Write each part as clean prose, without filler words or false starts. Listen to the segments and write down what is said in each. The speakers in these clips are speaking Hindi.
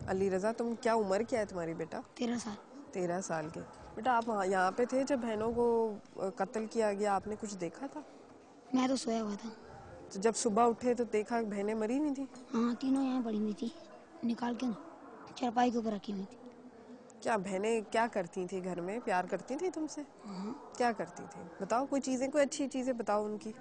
अली रज़ा, तुम क्या उम्र क्या है तुम्हारी बेटा? 13 साल। 13 साल के। बेटा आप यहाँ पे थे जब बहनों को कत्ल किया गया, आपने कुछ देखा था? मैं तो सोया हुआ था। तो जब सुबह उठे तो देखा बहनें मरी हुई थी? हाँ, तीनों यहाँ पड़ी हुई थी, निकाल के ना चारपाई के ऊपर रखी हुई थी। क्या बहनें क्या करती थी घर में? प्यार करती थी तुमसे? हाँ, क्या करती थी बताओ, कोई चीज़ें, कोई अच्छी चीज़ें बताओ उनकी।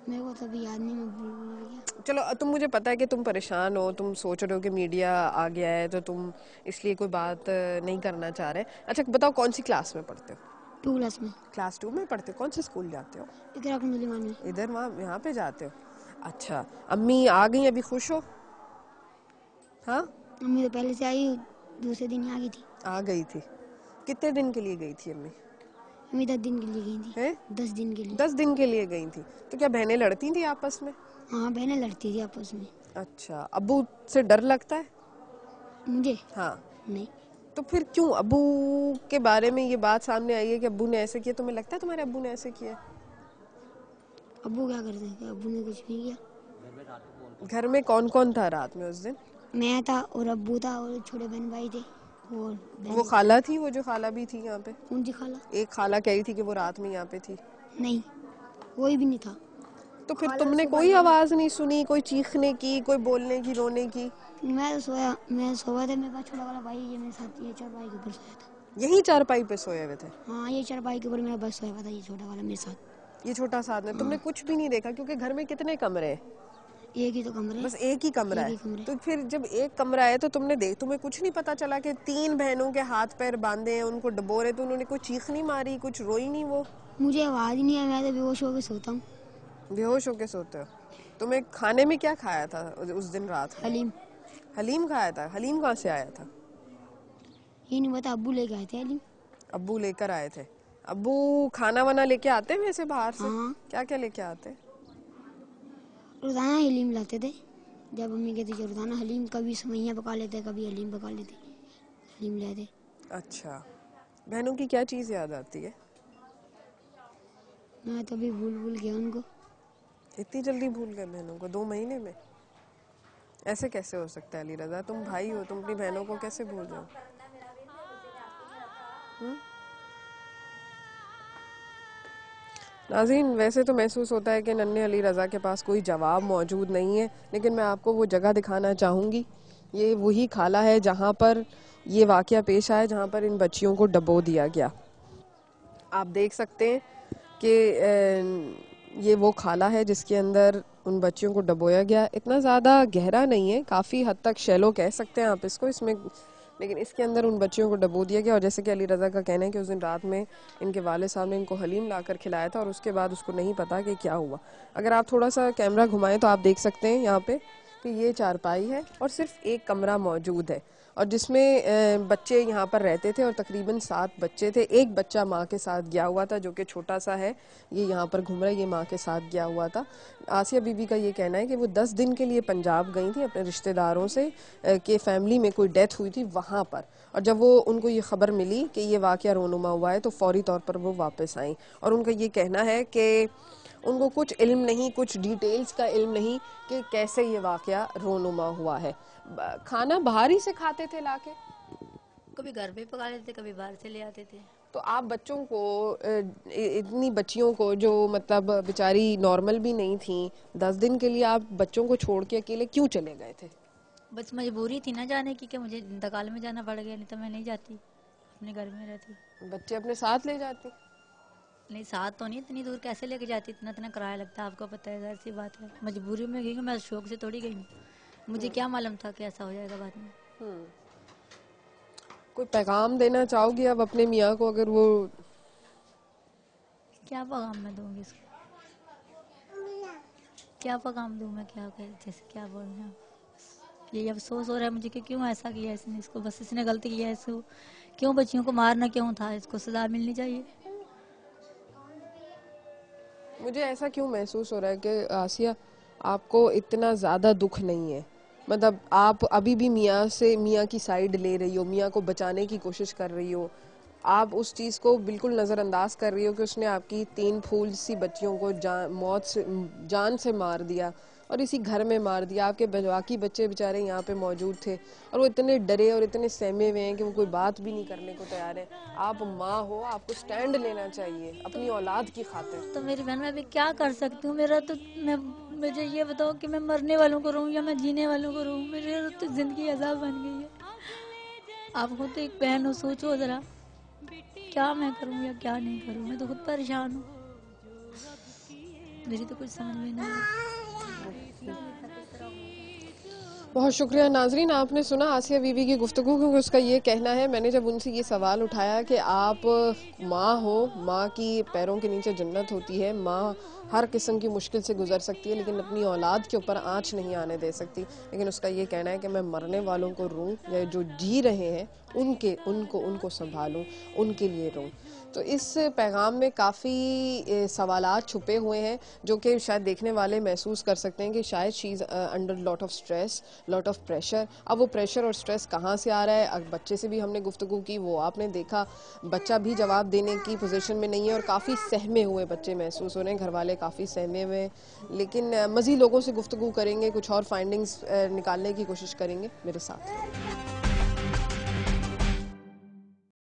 मेरे को तो अभी याद नहीं, मैं भूल भूल गया। चलो, तुम, मुझे पता है कि तुम परेशान हो, तुम सोच रहे हो कि मीडिया आ गया है तो तुम इसलिए कोई बात नहीं करना चाह रहे। अच्छा बताओ, कौन सी क्लास में पढ़ते हो? 2 क्लास में। क्लास 2 में पढ़ते हो? कौन से स्कूल जाते हो? इधर कुंडली मान में। इधर वहाँ यहाँ पे जाते हो? अच्छा, अम्मी आ गई अभी, खुश हो? हाँ, मम्मी तो पहले से आई, दूसरे दिन ही आ गई थी। आ गई थी। कितने दिन के लिए गई थी अम्मी? मम्मी 10 दिन के लिए गई थी। हैं? 10 दिन के लिए। 10 दिन के लिए गई थी। तो क्या बहनें लड़ती थी आपस में? हाँ, बहनें लड़ती थी आपस में। अच्छा, अब्बू से डर लगता है? मुझे हाँ। नहीं। तो फिर क्यों अब्बू के बारे में ये बात सामने आई है कि अब्बू ने ऐसे किया? तुम्हें लगता है तुम्हारे अब्बू ने ऐसे किया? अब्बू क्या करते हैं? अब्बू ने कुछ नहीं किया। घर में कौन कौन था रात में उस दिन? मैं था और अब्बू था और छोटे बहन भाई थे और वो बहन। खाला थी, वो जो खाला भी थी यहाँ पे? कौन सी खाला? एक खाला कह रही थी कि वो रात में यहाँ पे थी। नहीं, कोई भी नहीं था। तो फिर खाला तो तुमने सुबह कोई गई। आवाज नहीं सुनी, कोई चीखने की, कोई बोलने की, रोने की? मैं तो सोया, मैं सोया था, मेरे पास छोटा वाला भाई ये मेरे साथ ये चारपाई के ऊपर सोया था। यही चारपाई पे सोए हुए थे? हाँ, ये चारपाई के ऊपर मेरा बस सोया हुआ था, ये छोटा वाला मेरे साथ। ये छोटा साथ में तुमने कुछ भी नहीं देखा? क्योंकि घर में कितने कमरे हैं? एक ही तो कमरे। बस एक ही कमरा एक है। ही कमरे। तो फिर जब एक कमरा है तो तुम्हें कुछ नहीं पता चला कि 3 बहनों के हाथ पैर बांधे हैं, उनको डबो रहे, तो उन्होंने कोई चीख नहीं मारी, कुछ रोई नहीं वो? मुझे आवाज ही नहीं है, मैं तो बेहोश होकर सोता हूँ। बेहोश होके सोते हो? तुम्हें खाने में क्या खाया था उस दिन रात में? हलीम। हलीम खाया था? हलीम कहाँ से आया था? ये नहीं पता, अब्बू लेके आए थे हलीम। अब्बू लेकर आए थे? अब्बू खाना वाना लेके आते हैं वैसे बाहर से? हाँ, क्या क्या लेके आते हैं? रोजाना हलीम लाते थे। जब मम्मी कहती थी रोजाना हलीम, कभी सेवइयाँ पका लेते, कभी हलीम पका लेते, हलीम लाते। अच्छा, बहनों की क्या चीज़ याद आती है? मैं तो अभी भूल भूल गया उनको। इतनी जल्दी भूल गए बहनों को 2 महीने में? ऐसे कैसे हो सकता है अली रज़ा? तुम भाई हो, तुम अपनी बहनों को कैसे भूल जाओ? नाज़रीन, वैसे तो महसूस होता है कि नन्हे अली रज़ा के पास कोई जवाब मौजूद नहीं है, लेकिन मैं आपको वो जगह दिखाना चाहूँगी। ये वही खाला है जहाँ पर ये वाक़या पेश आया, जहाँ पर इन बच्चियों को डबो दिया गया। आप देख सकते हैं कि ये वो खाला है जिसके अंदर उन बच्चियों को डबोया गया। इतना ज़्यादा गहरा नहीं है, काफ़ी हद तक शैलो कह सकते हैं आप इसको, इसमें, लेकिन इसके अंदर उन बच्चियों को डबो दिया गया। और जैसे कि अली रज़ा का कहना है कि उस दिन रात में इनके वालिद साहब ने इनको हलीम लाकर खिलाया था और उसके बाद उसको नहीं पता कि क्या हुआ। अगर आप थोड़ा सा कैमरा घुमाएं तो आप देख सकते हैं यहाँ पे कि ये चारपाई है और सिर्फ एक कमरा मौजूद है, और जिसमें बच्चे यहाँ पर रहते थे, और तकरीबन 7 बच्चे थे। एक बच्चा माँ के साथ गया हुआ था जो कि छोटा सा है, ये यहाँ पर घूम रहा है, ये माँ के साथ गया हुआ था। आसिया बीबी का ये कहना है कि वो 10 दिन के लिए पंजाब गई थी अपने रिश्तेदारों से, कि फैमिली में कोई डेथ हुई थी वहाँ पर, और जब वो उनको ये खबर मिली कि ये वाक़या रोनुमा हुआ है तो फौरी तौर पर वो वापस आई। और उनका ये कहना है कि उनको कुछ इल्म नहीं, कुछ डिटेल्स का इल्म नहीं कि कैसे ये वाक़या रोनुमा हुआ है। खाना बाहर ही से खाते थे लाके? कभी घर पे पका लेते, कभी बाहर से ले आते थे। तो आप बच्चों को, इतनी बच्चियों को जो मतलब बेचारी नॉर्मल भी नहीं थी, 10 दिन के लिए आप बच्चों को छोड़ के अकेले क्यों चले गए थे? बस मजबूरी थी ना जाने की, कि मुझे इंतकाल में जाना पड़ गया, नहीं तो मैं नहीं जाती, अपने घर में रहती। बच्चे अपने साथ ले जाते? नहीं, साथ तो नहीं, इतनी दूर कैसे लेके जाती, इतना इतना किराया लगता है, आपको पता है, ऐसी बात है। मजबूरी में गई, मैं शौक से थोड़ी गई। मुझे क्या मालूम था कि ऐसा हो जाएगा बाद में। कोई पैगाम देना चाहोगी अब अपने मियाँ को? अगर वो, क्या पैगाम मैं दूंगी इसको? क्या पैगाम दूं मैं? क्या कर, जैसे क्या बोल रहे हैं? ये अफसोस हो रहा है मुझे कि क्यों ऐसा किया इसने, इसको बस इसने गलती किया है, इसको क्यों बच्चियों को मारना क्यों था, इसको सजा मिलनी चाहिए। मुझे ऐसा क्यों महसूस हो रहा है कि आसिया, आपको इतना ज़्यादा दुख नहीं है? मतलब आप अभी भी मियाँ की साइड ले रही हो, मियाँ को बचाने की कोशिश कर रही हो, आप उस चीज़ को बिल्कुल नज़रअंदाज कर रही हो कि उसने आपकी 3 फूल सी बच्चियों को जान से मार दिया, और इसी घर में मार दिया। आपके बाकी बच्चे बेचारे यहाँ पे मौजूद थे और वो इतने डरे और इतने सहमे हुए हैं कि वो कोई बात भी नहीं करने को तैयार है। आप माँ हो, आपको स्टैंड लेना चाहिए अपनी औलाद की खातिर। तो मेरी बहन, मैं अभी क्या कर सकती हूँ? मुझे ये बताओ कि मैं मरने वालों को रहूँ या मैं जीने वालों को रहूँ? मेरी तो जिंदगी अजाब बन गई है। आप खुद एक बहन हो, सोचो जरा, क्या मैं करूँ या क्या नहीं करूँ? मैं तो खुद परेशान हूँ, मेरी तो कुछ समझ में नहीं आ रहा। बहुत शुक्रिया नाजरीन, आपने सुना आसिया बीवी की गुफ्तगू, क्योंकि उसका ये कहना है, मैंने जब उनसे ये सवाल उठाया कि आप माँ हो, माँ की पैरों के नीचे जन्नत होती है, माँ हर किस्म की मुश्किल से गुजर सकती है लेकिन अपनी औलाद के ऊपर आँच नहीं आने दे सकती, लेकिन उसका ये कहना है कि मैं मरने वालों को रूं या जो जी रहे हैं उनको संभालूं, उनके लिए रूं। तो इस पैगाम में काफ़ी सवालात छुपे हुए हैं जो कि शायद देखने वाले महसूस कर सकते हैं कि शायद she is under lot of stress, lot of pressure. अब वो प्रेशर और स्ट्रेस कहाँ से आ रहा है? अब बच्चे से भी हमने गुफ्तगू की, वो आपने देखा, बच्चा भी जवाब देने की पोजीशन में नहीं है और काफ़ी सहमे हुए बच्चे महसूस हो रहे हैं, घर वाले काफ़ी सहमे हुए हैं। लेकिन मज़ीद लोगों से गुफ्तगू करेंगे, कुछ और फाइंडिंग्स निकालने की कोशिश करेंगे। मेरे साथ